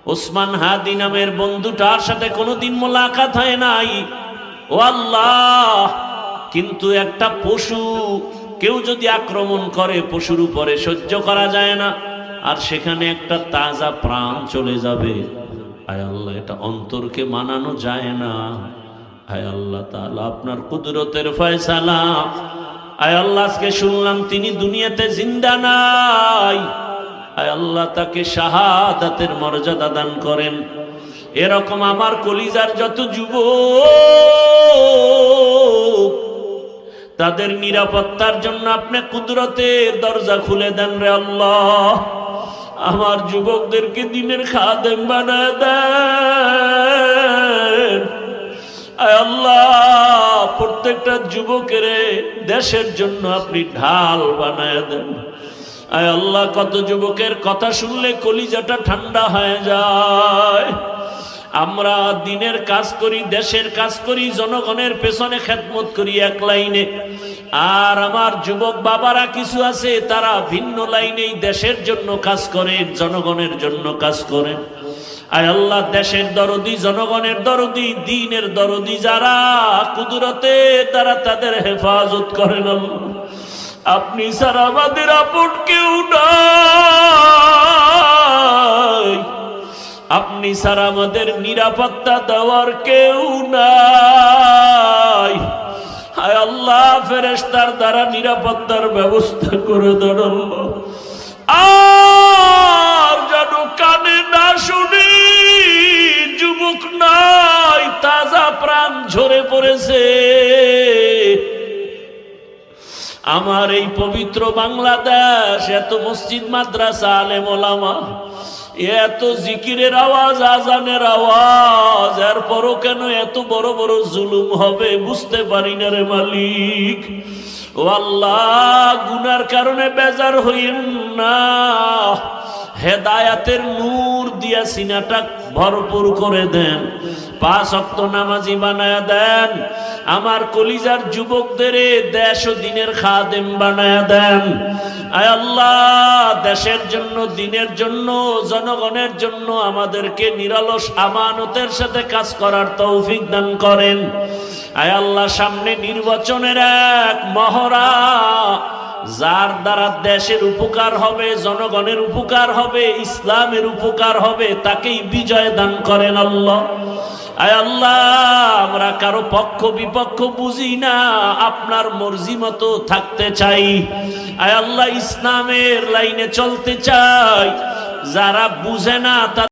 ওসমান হাদি নামের বন্ধুটার সাথে কোনোদিন মোলাকাত হয় নাই। ও আল্লাহ, কিন্তু একটা পশু কেউ যদি আক্রমণ করে পশুর উপরে সহ্য করা যায় না, আর সেখানে একটা তাজা প্রাণ চলে যাবে। আয় আল্লাহ, এটা অন্তরকে মানানো যায় না। আয় আল্লাহ তাআলা, আপনার কুদরতের ফয়সালা। আয় আল্লাহ, আজকে শুনলাম তিনি দুনিয়াতে জিন্দা নাই। আয় আল্লাহ, তাকে শাহাদাতের মর্যাদা দান করেন। এরকম আমার কলিজার যত যুবক, তাদের নিরাপত্তার জন্য আপনি কুদরতের দরজা খুলে দেন রে আল্লাহ। আমার যুবকদেরকে দিনের খাদেম বানায় দেন। আয় আল্লাহ, প্রত্যেকটা যুবকের দেশের জন্য আপনি ঢাল বানায় দেন। আয় আল্লাহ, কত যুবকের কথা শুনলে কলিজাটা ঠান্ডা হয়ে যায়। আমরা দিনের কাজ করি, দেশের কাজ করি, জনগণের পেছনে খেদমত করি এক লাইনে, আর আমার যুবক বাবারা কিছু আছে তারা ভিন্ন লাইনেই দেশের জন্য কাজ করে, জনগণের জন্য কাজ করে। আয় আল্লাহ, দেশের দরদি, জনগণের দরদি, দ্বীনের দরদি যারা, কুদরতে তারা তাদের হেফাজত করেন আল্লাহ। আপনি ছাড়া আমাদের আপন কেউ নাই, আপনি ছাড়া আমাদের নিরাপত্তা দেওয়ার কেউ নাই। হায় আল্লাহ, ফেরেশতার দ্বারা নিরাপত্তার ব্যবস্থা করে দেন আল্লাহ। আর যেন কানে না শুনি, যুবক নাই, তাজা প্রাণ ঝরে পড়েছে। আমার এই পবিত্র বাংলাদেশ, এত মসজিদ মাদ্রাসা, আলেম ওলামা, এত জিকিরের আওয়াজ, আজানের আওয়াজ, এরপরও কেন এত বড় বড় জুলুম হবে বুঝতে পারি না রে মালিক। ও আল্লাহ, গুনার কারণে বেজার হইন না, হেদায়াতের নূর দিয়া সিনাটা ভরপুর করে দেন, 5 ওয়াক্ত নামাজি বানায়া দেন। আমার কলিজার যুবকদের দেশ ও দিনের খাদেম বানায়া দেন। আয় আল্লাহ, দেশের জন্য, দিনের জন্য, জনগণের জন্য আমাদেরকে নিরলস আমানতের সাথে কাজ করার তৌফিক দান করেন। আয় আল্লাহ, সামনে নির্বাচনের এক মহড়া, যার দ্বারা দেশের উপকার হবে, জনগণের উপকার হবে, ইসলামের উপকার হবে, তাকেই বিজয় দান করেন আল্লাহ। আয় আল্লাহ, আমরা কারো পক্ষ বিপক্ষ বুঝি না, আপনার মর্জি মতো থাকতে চাই। আয় আল্লাহ, ইসলামের লাইনে চলতে চাই। যারা বুঝে না